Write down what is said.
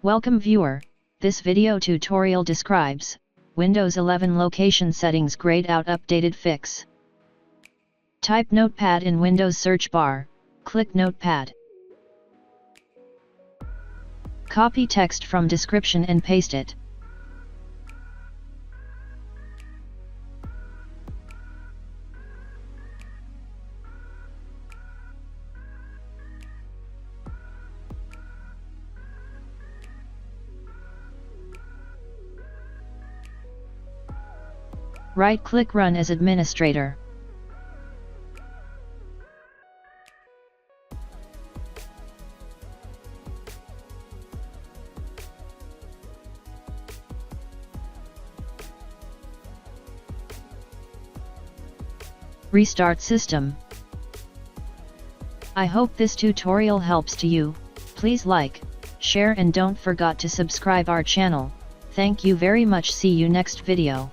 Welcome viewer, this video tutorial describes Windows 11 location settings grayed out updated fix. Type Notepad in Windows search bar, click Notepad. Copy text from description and paste it. Right-click Run as administrator. Restart system. I hope this tutorial helps to you. Please like, share and don't forget to subscribe our channel. Thank you very much. See you next video.